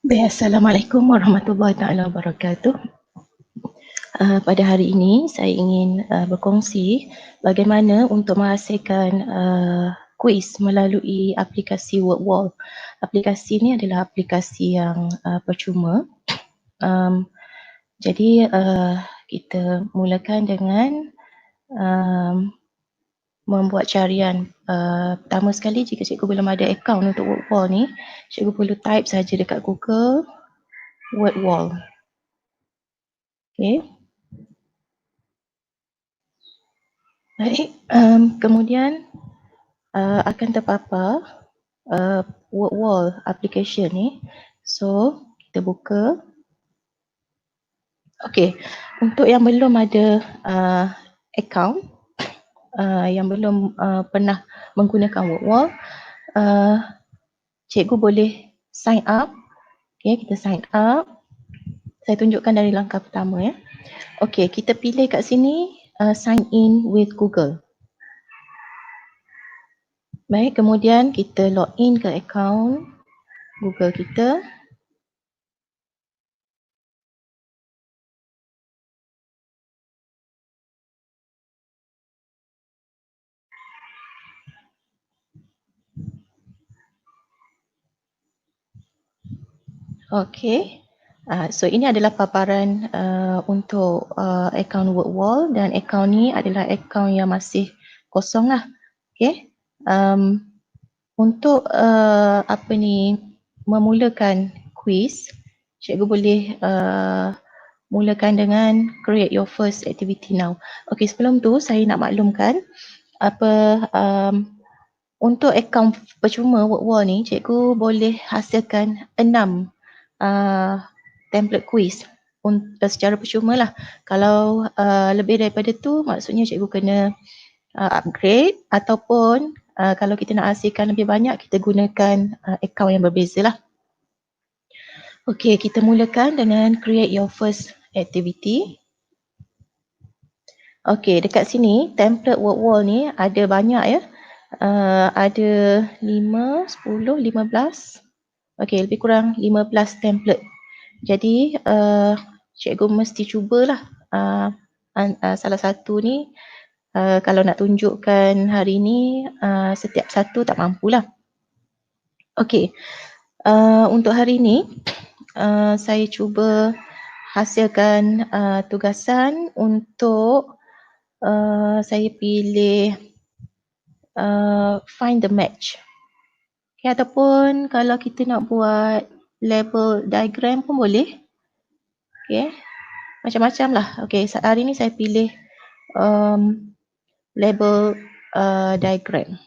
Assalamualaikum warahmatullahi taala wabarakatuh. Pada hari ini saya ingin berkongsi bagaimana untuk menghasilkan kuis melalui aplikasi WordWall. Aplikasi ini adalah aplikasi yang percuma. Jadi kita mulakan dengan membuat carian. Pertama sekali, jika cikgu belum ada akaun untuk WordWall ni, cikgu perlu type saja dekat Google WordWall. Okay. Baik, kemudian akan terpapar WordWall application ni. So, kita buka. Okey, untuk yang belum ada account, yang belum pernah menggunakan WordWall, cikgu boleh sign up. Okey, kita sign up. Saya tunjukkan dari langkah pertama ya. Okey, kita pilih kat sini sign in with Google. Baik, kemudian kita login ke akaun Google kita. Okey. So ini adalah paparan untuk akaun WordWall, dan akaun ni adalah akaun yang masih kosong lah. Okey. Untuk memulakan quiz, cikgu boleh mulakan dengan create your first activity now. Okey, sebelum tu saya nak maklumkan untuk akaun percuma WordWall ni, cikgu boleh hasilkan 6 template quiz secara percuma lah. Kalau lebih daripada tu, maksudnya cikgu kena upgrade, ataupun kalau kita nak hasilkan lebih banyak, kita gunakan akaun yang berbeza lah. Okey, kita mulakan dengan create your first activity. Okey, dekat sini template WordWall ni ada banyak ya. Ada 5, 10, 15. Okey, lebih kurang 15 template. Jadi cikgu mesti cubalah salah satu ni. Kalau nak tunjukkan hari ni setiap satu tak mampulah. Okey, untuk hari ni saya cuba hasilkan tugasan untuk saya pilih find the match. Okay, ataupun kalau kita nak buat label diagram pun boleh. Okay, macam-macam lah. Okay, hari ni saya pilih label diagram.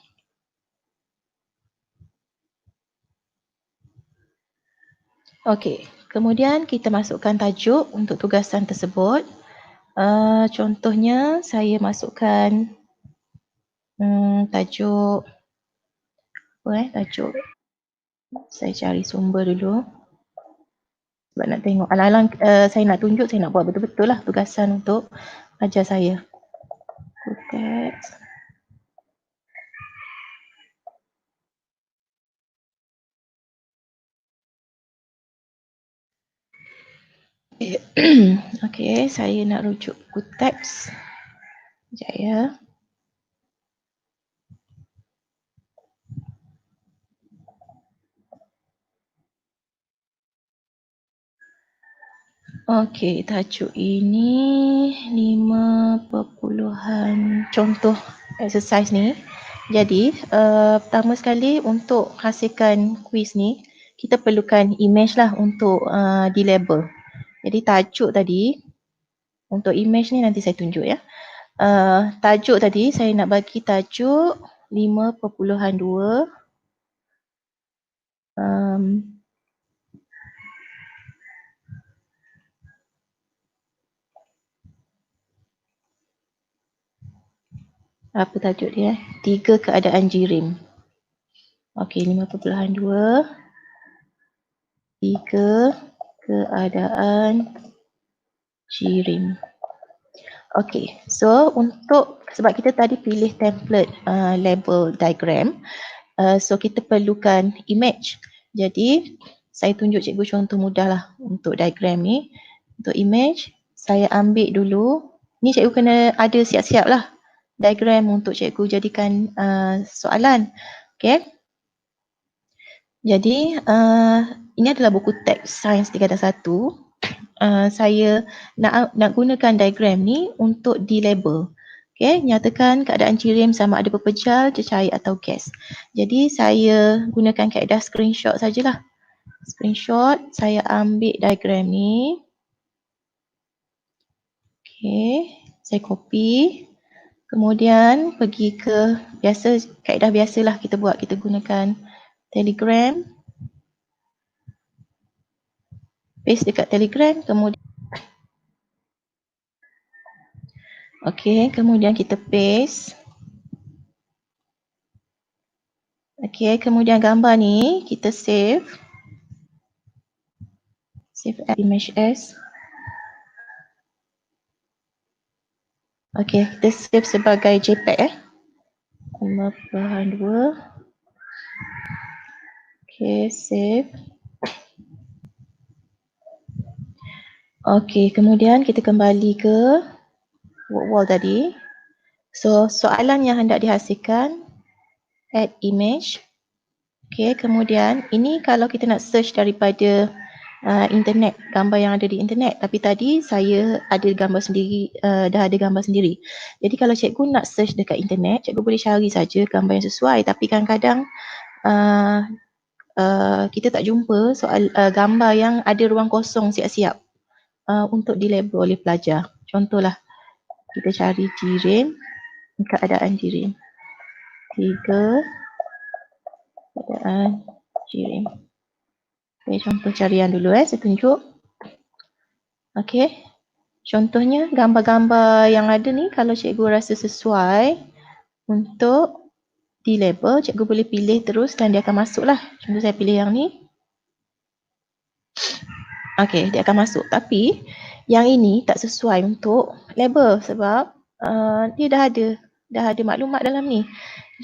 Okay, kemudian kita masukkan tajuk untuk tugasan tersebut. Contohnya saya masukkan tajuk tajuk. Saya cari sumber dulu sebab nak tengok. Alang-alang saya nak tunjuk, saya nak buat betul-betul lah tugasan untuk ajar saya. Teks. Okey, saya nak rujuk buku teks. Sekejap ya. Okey, tajuk ini 5 perpuluhan contoh exercise ni. Jadi, pertama sekali untuk hasilkan quiz ni, kita perlukan image lah untuk dilabel. Jadi tajuk tadi, untuk image ni nanti saya tunjuk ya. Tajuk tadi saya nak bagi tajuk 5.2 apa tajuk dia? 3 keadaan jirim. Okey, 5.2 3 keadaan jirim. Okey, so sebab kita tadi pilih template label diagram, so kita perlukan image. Jadi saya tunjuk cikgu contoh mudah lah untuk diagram ni. Untuk image, saya ambil dulu. Ni cikgu kena ada siap-siap lah diagram untuk cikgu jadikan soalan. Okay. Jadi ini adalah buku teks Sains 3-1. Saya nak gunakan diagram ni untuk dilabel. Okay, nyatakan keadaan cirim sama ada berpejal, cecair atau gas. Jadi saya gunakan kaedah screenshot sajalah. Screenshot, saya ambil diagram ni. Okay, saya copy. Kemudian pergi ke kaedah biasalah kita buat. Kita gunakan Telegram. Paste dekat Telegram, kemudian kemudian kita paste. Kemudian gambar ni kita save. Save as image as. Kita save sebagai JPEG 5/2. Save. Kemudian kita kembali ke wall tadi. So, soalan yang hendak dihasilkan, add image. Kemudian ini kalau kita nak search daripada internet, gambar yang ada di internet. Tapi tadi saya ada gambar sendiri, dah ada gambar sendiri. Jadi kalau cikgu nak search dekat internet, cikgu boleh cari saja gambar yang sesuai. Tapi kadang-kadang kita tak jumpa gambar yang ada ruang kosong siap-siap untuk dilabel oleh pelajar. Contohlah, kita cari jirim, keadaan jirim. 3, keadaan jirim. Contoh carian dulu saya tunjuk. Contohnya gambar-gambar yang ada ni kalau cikgu rasa sesuai untuk dilabel, cikgu boleh pilih terus dan dia akan masuk lah. Contoh saya pilih yang ni. Dia akan masuk. Tapi yang ini tak sesuai untuk label sebab dia dah ada maklumat dalam ni.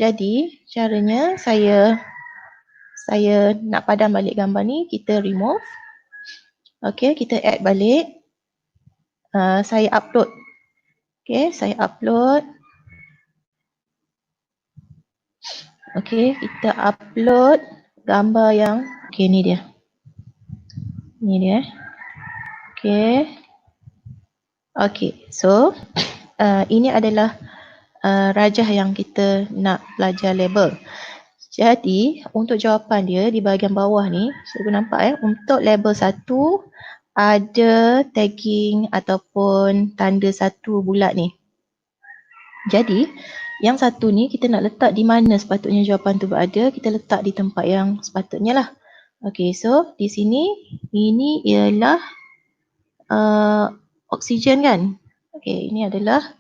Jadi caranya saya nak padam balik gambar ni, kita remove. Kita add balik. Saya upload. Saya upload. Kita upload gambar yang ni dia. Ni dia. So ini adalah rajah yang kita nak belajar label. Jadi untuk jawapan dia di bahagian bawah ni, cikgu nampak untuk label 1 ada tagging ataupun tanda 1 bulat ni. Jadi yang 1 ni kita nak letak di mana sepatutnya jawapan tu berada, kita letak di tempat yang sepatutnya lah. So di sini ini ialah oksigen kan? Ini adalah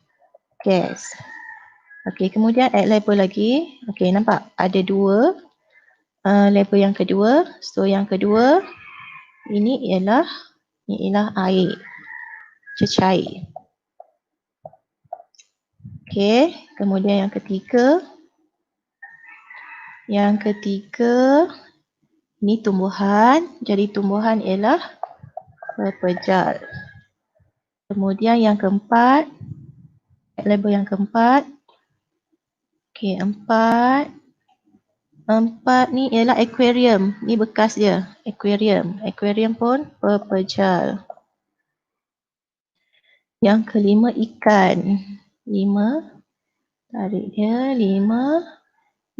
gas. Kemudian add label lagi. Nampak ada 2 label yang kedua. So yang kedua ini ialah air, cecair. Kemudian yang ketiga. Ini tumbuhan. Jadi tumbuhan ialah berpejal. Kemudian yang keempat, label yang keempat. 4 ni ialah aquarium. Ni bekas dia, aquarium. Aquarium pun berpejal. Yang kelima ikan. 5, tarik dia, 5,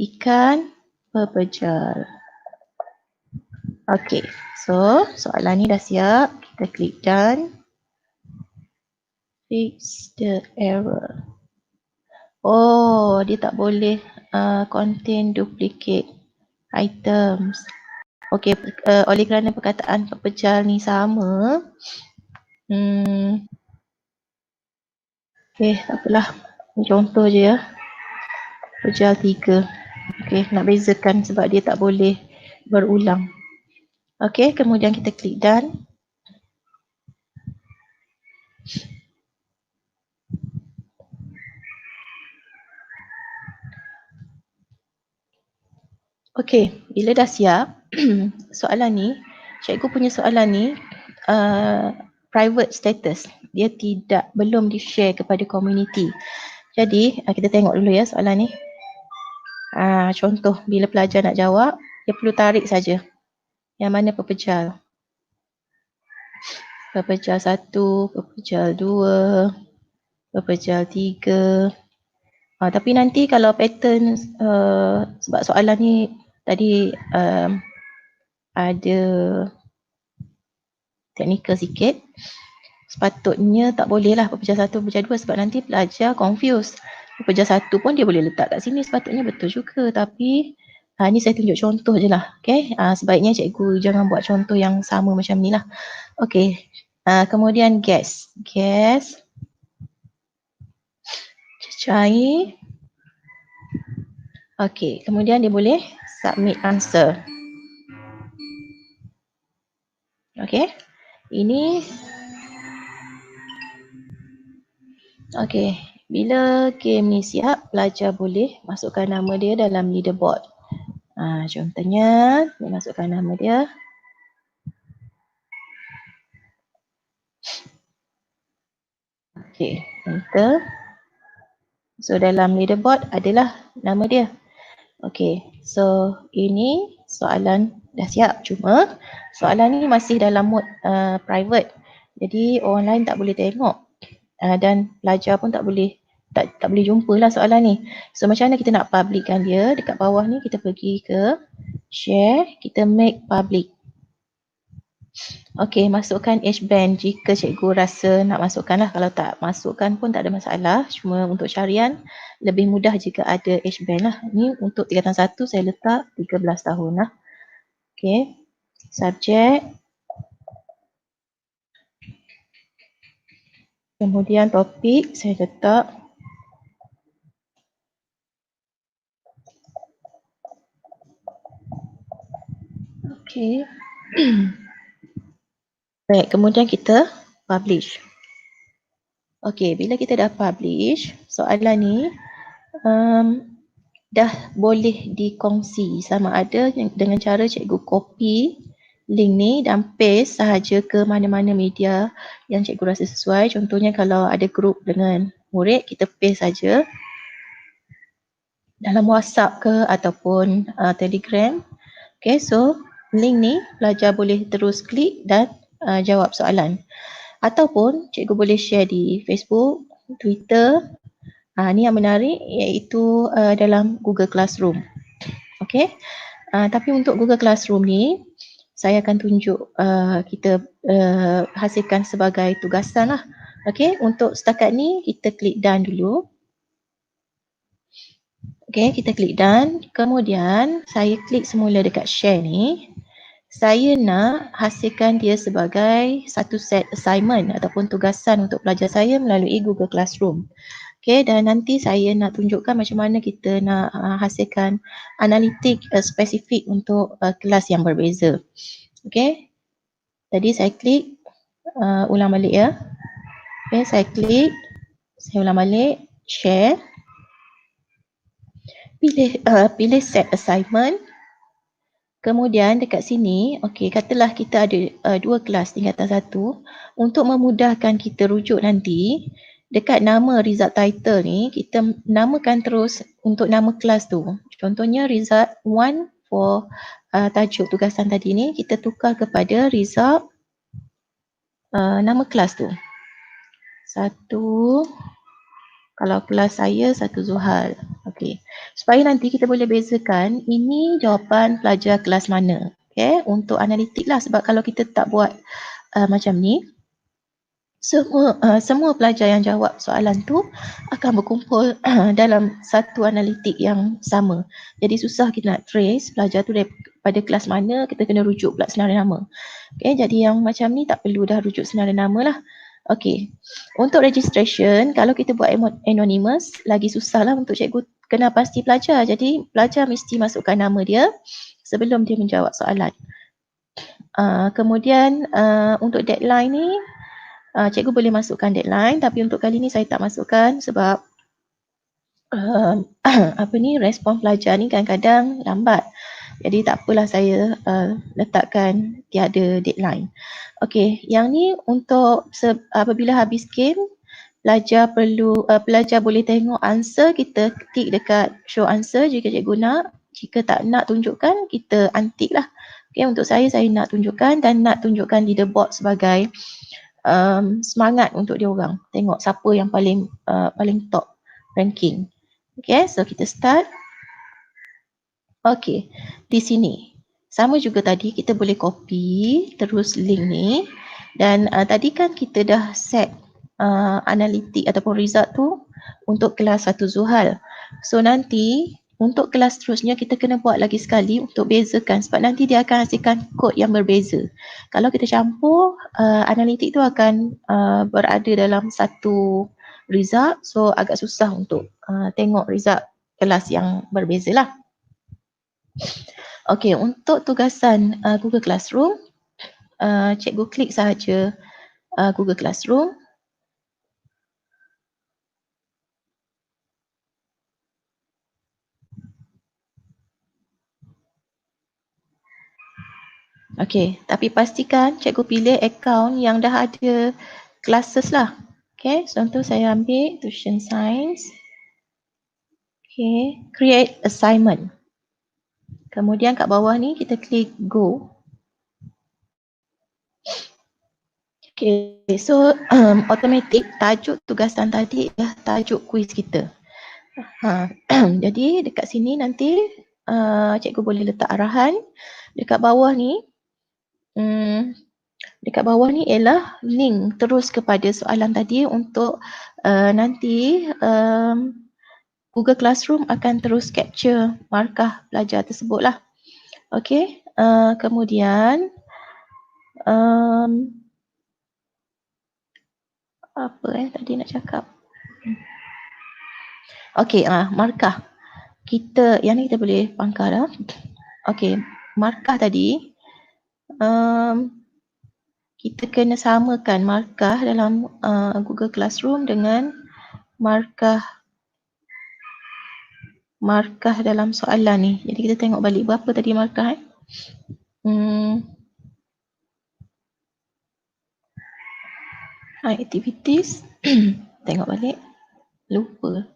ikan berpejal. So soalan ni dah siap. Kita klik done. Fix the error. Dia tak boleh contain duplicate items. Oleh kerana perkataan pepejal ni sama. Tak apalah. Contoh je ya. Pejal 3. Nak bezakan sebab dia tak boleh berulang. Kemudian kita klik done. Bila dah siap soalan ni, cikgu punya soalan ni private status. Dia belum di-share kepada community. Jadi kita tengok dulu ya soalan ni. Contoh bila pelajar nak jawab, dia perlu tarik saja. Yang mana pepejal? Pepejal 1, pepejal 2, pepejal 3. Tapi nanti kalau pattern sebab soalan ni tadi ada teknikal sikit, sepatutnya tak boleh lah pepejal 1, pepejal 2 sebab nanti pelajar confuse. Pepejal 1 pun dia boleh letak kat sini, sepatutnya betul juga, tapi ni saya tunjuk contoh je lah. Okay? Sebaiknya cikgu jangan buat contoh yang sama macam ni lah. Okay. Kemudian guess. Cecai. Okay, kemudian dia boleh submit answer. Okay, ini okay. Bila game ni siap, pelajar boleh masukkan nama dia dalam leaderboard. Contohnya, dia masukkan nama dia. Okay, enter. So dalam leaderboard adalah nama dia. Okay, so ini soalan dah siap, cuma soalan ni masih dalam mode private. Jadi orang lain tak boleh tengok dan pelajar pun tak boleh jumpa lah soalan ni. So macam mana kita nak publickan dia? Dekat bawah ni kita pergi ke share, kita make public. Okay, masukkan hband jika cikgu rasa nak masukkan lah. Kalau tak masukkan pun tak ada masalah. Cuma untuk carian lebih mudah jika ada hband lah. Ni untuk tingkatan 1 saya letak 13 tahun lah. Okay, subjek. Kemudian topik saya letak okay. Baik, kemudian kita publish. Okay, bila kita dah publish, soalan ni dah boleh dikongsi sama ada dengan cara cikgu copy link ni dan paste sahaja ke mana-mana media yang cikgu rasa sesuai. Contohnya kalau ada group dengan murid, kita paste saja dalam WhatsApp ke ataupun Telegram. Okay, so link ni pelajar boleh terus klik dan jawab soalan. Ataupun cikgu boleh share di Facebook, Twitter. Ni yang menarik iaitu dalam Google Classroom. Okay. Tapi untuk Google Classroom ni, saya akan tunjuk kita hasilkan sebagai tugasan lah. Okay, untuk setakat ni kita klik done dulu. Okay, kita klik done. Kemudian saya klik semula dekat share ni. Saya nak hasilkan dia sebagai satu set assignment ataupun tugasan untuk pelajar saya melalui Google Classroom. Okay, dan nanti saya nak tunjukkan macam mana kita nak hasilkan analitik spesifik untuk kelas yang berbeza. Okay, tadi saya klik, ulang balik ya. Okay, saya klik, saya ulang balik, share. Pilih set assignment. Kemudian dekat sini, okay, katalah kita ada 2 kelas tingkatan 1. Untuk memudahkan kita rujuk nanti, dekat nama result title ni, kita namakan terus untuk nama kelas tu. Contohnya result 1 for tajuk tugasan tadi ni, kita tukar kepada result nama kelas tu. 1, kalau kelas saya 1 Zuhal. Okay. Supaya nanti kita boleh bezakan ini jawapan pelajar kelas mana. Okay. Untuk analitik lah, sebab kalau kita tak buat macam ni, semua pelajar yang jawab soalan tu akan berkumpul dalam satu analitik yang sama. Jadi susah kita nak trace pelajar tu daripada kelas mana, kita kena rujuk pula senarai nama. Okay. Jadi yang macam ni tak perlu dah rujuk senarai nama lah. Okay, untuk registration, kalau kita buat anonymous, lagi susah lah untuk cikgu kenal pasti pelajar. Jadi pelajar mesti masukkan nama dia sebelum dia menjawab soalan. Kemudian untuk deadline ni, cikgu boleh masukkan deadline, tapi untuk kali ni saya tak masukkan sebab respon pelajar ni kadang-kadang lambat. Jadi tak apalah saya letakkan tiada deadline. Okey, yang ni untuk apabila habis game, pelajar boleh tengok answer, kita ketik dekat show answer jika cikgu nak. Jika tak nak tunjukkan, kita untick lah. Okay, untuk saya nak tunjukkan dan nak tunjukkan leaderboard sebagai semangat untuk dia orang. Tengok siapa yang paling top ranking. Okay, so kita start. Okay, di sini. Sama juga tadi, kita boleh copy terus link ni. Dan tadi kan kita dah set analitik ataupun result tu untuk kelas 1 Zuhal. So nanti untuk kelas seterusnya kita kena buat lagi sekali untuk bezakan sebab nanti dia akan hasilkan kod yang berbeza. Kalau kita campur, analitik tu akan berada dalam satu result, so agak susah untuk tengok result kelas yang berbeza lah. Okey, untuk tugasan Google Classroom, cikgu klik sahaja Google Classroom. Okey, tapi pastikan cikgu pilih akaun yang dah ada classes lah. Okey, contoh saya ambil Tuition Science. Okey, create assignment. Kemudian kat bawah ni kita klik go. Okey, so automatic tajuk tugasan tadi adalah tajuk kuis kita. Jadi dekat sini nanti cikgu boleh letak arahan. Dekat bawah ni ialah link terus kepada soalan tadi untuk nanti Google Classroom akan terus capture markah pelajar tersebut lah. Okey, kemudian apa tadi nak cakap? Okey, markah. Yang ni kita boleh pangkal dah. Okey, markah tadi kita kena samakan markah dalam Google Classroom dengan markah dalam soalan ni. Jadi kita tengok balik berapa tadi markah activities. Tengok balik. Lupa.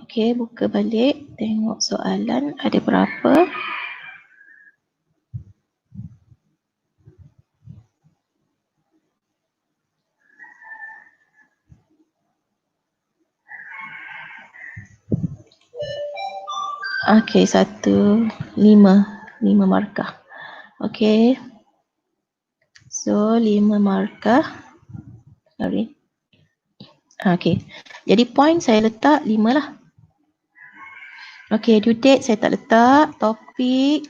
Okey, buka balik. Tengok soalan ada berapa. Okey, 5 markah. Okey. So 5 markah. Sorry. Okey. Jadi point saya letak 5 lah. Okey, due date saya tak letak. Topik.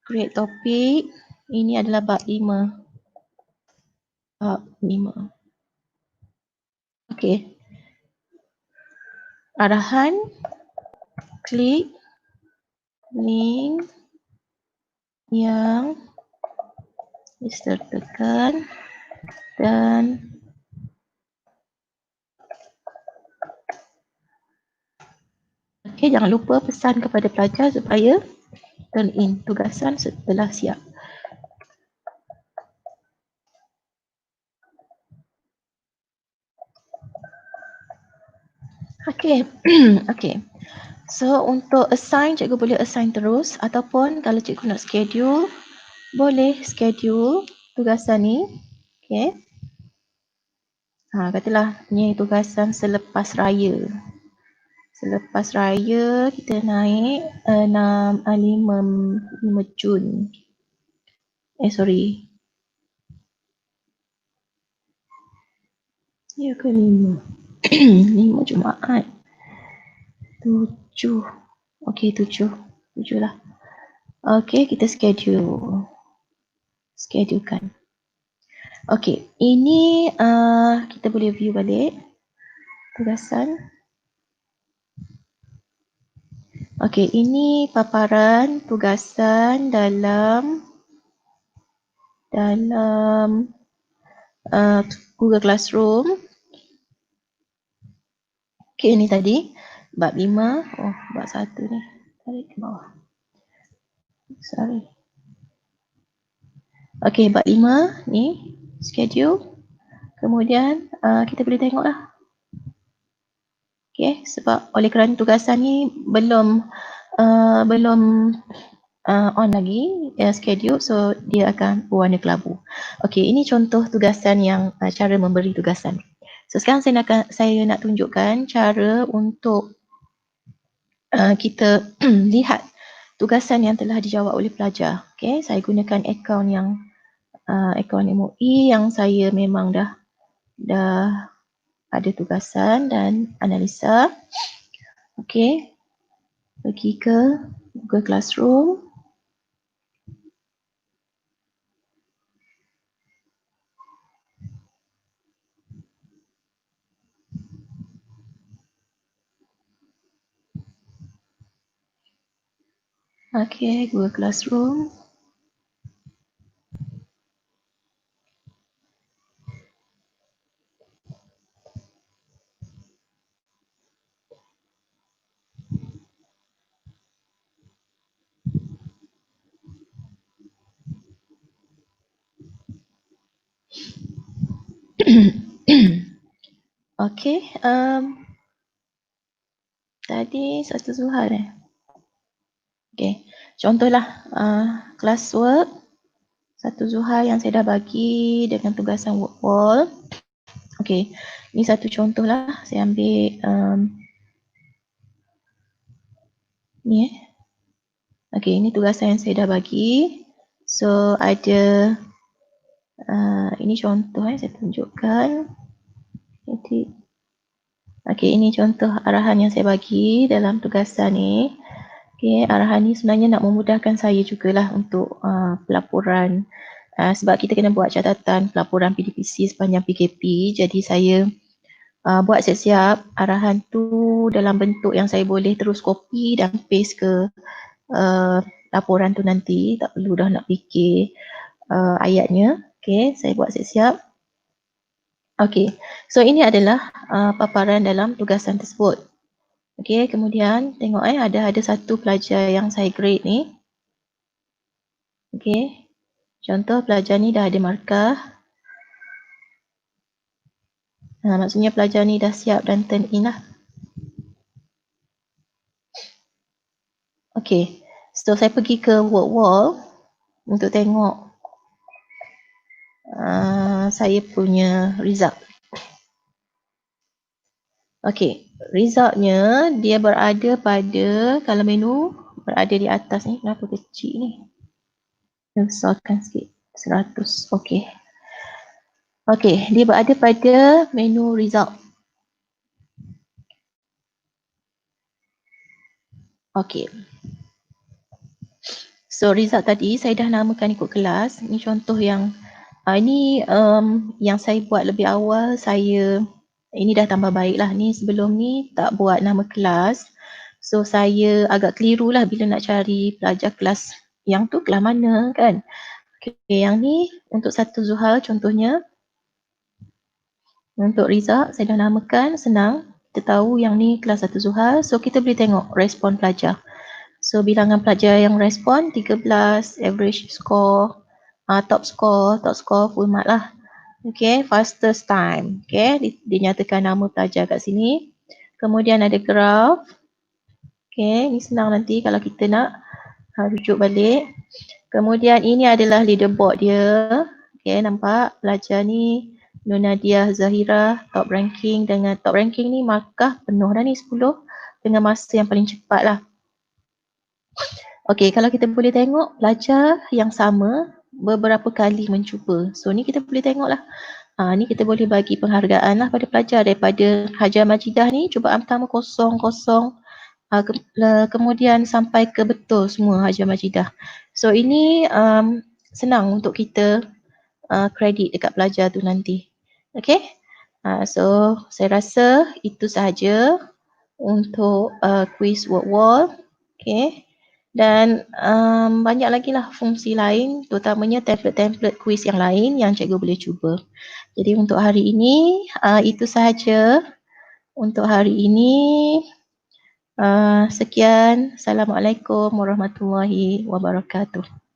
Create topik. Ini adalah bab 5. Bab 5. Okey. Arahan. Klik link yang disertakan dan okey, jangan lupa pesan kepada pelajar supaya turn in tugasan setelah siap. Okey. Okey. So untuk assign, cikgu boleh assign terus ataupun kalau cikgu nak schedule, boleh schedule tugasan ni. Okey. Katalah ni tugasan selepas raya. Selepas raya kita naik 5 Jun. Sorry. Ya ke 5? 5 Jumaat. 7. Okey, 7 lah. Okey, kita schedulekan. Okey, ini kita boleh view balik tugasan. Okey, ini paparan tugasan dalam Google Classroom. Okey, ini tadi bab 5. Bab 1 ni. Tarik ke bawah. Sorry. Okey, bab 5 ni schedule. Kemudian kita boleh tengok lah. Okey, sebab oleh kerana tugasan ni belum on lagi schedule, so dia akan berwarna kelabu. Okey, ini contoh tugasan yang cara memberi tugasan. So sekarang saya nak tunjukkan cara untuk kita lihat tugasan yang telah dijawab oleh pelajar. Okey, saya gunakan akaun MOE yang saya memang dah ada tugasan dan analisa. Okey, pergi ke Google Classroom. Okey, Google Classroom. Okey, tadi satu Zuhal Okey, contohlah classwork satu Zuhal yang saya dah bagi dengan tugasan work wall. Okey, ni satu contoh lah. Saya ambil ni Okey, ini tugasan yang saya dah bagi. So ada ini contoh saya tunjukkan. Okey, ini contoh arahan yang saya bagi dalam tugasan ni. Okey, arahan ni sebenarnya nak memudahkan saya jugalah untuk pelaporan. Sebab kita kena buat catatan pelaporan PDPC sepanjang PKP. Jadi saya buat siap-siap arahan tu dalam bentuk yang saya boleh terus copy dan paste ke laporan tu nanti. Tak perlu dah nak fikir ayatnya. Okey, saya buat siap-siap. Okey, so ini adalah paparan dalam tugasan tersebut. Okey, kemudian tengok ada satu pelajar yang saya grade ni. Okey, contoh pelajar ni dah ada markah. Maksudnya pelajar ni dah siap dan turn in lah. Okey, so saya pergi ke work wall untuk tengok saya punya result. Okey, resultnya dia berada pada, kalau menu berada di atas ni, kenapa kecil ni? Besarkan sikit, 100, okey. Okey, dia berada pada menu result. Okey. So result tadi saya dah namakan ikut kelas. Ini contoh yang ini yang saya buat lebih awal. Ini dah tambah baik lah. Ni sebelum ni tak buat nama kelas. So saya agak keliru lah bila nak cari pelajar kelas yang tu kelas mana kan. Okay, yang ni untuk satu Zuhal contohnya. Untuk result saya dah namakan, senang. Kita tahu yang ni kelas satu Zuhal. So kita boleh tengok respon pelajar. So bilangan pelajar yang respon 13, average score, top score full mark lah. Okay, fastest time. Okay, dinyatakan nama pelajar kat sini. Kemudian ada graph. Okay, ni senang nanti kalau kita nak rujuk balik. Kemudian ini adalah leaderboard dia. Okay, nampak pelajar ni Nur Nadia Zahira top ranking dengan top ranking ni markah penuh dah ni 10 dengan masa yang paling cepat lah. Okey, kalau kita boleh tengok pelajar yang sama beberapa kali mencuba. So ni kita boleh tengok lah. Ni kita boleh bagi penghargaan lah pada pelajar daripada Hajar Majidah ni cubaan pertama 0-0. Kemudian sampai ke betul semua Hajar Majidah. So ini senang untuk kita kredit dekat pelajar tu nanti. Okey. So saya rasa itu sahaja untuk quiz work wall. Okey. Dan banyak lagi lah fungsi lain, terutamanya template-template quiz yang lain yang cikgu boleh cuba. Jadi untuk hari ini itu sahaja. Untuk hari ini Sekian. Assalamualaikum warahmatullahi wabarakatuh.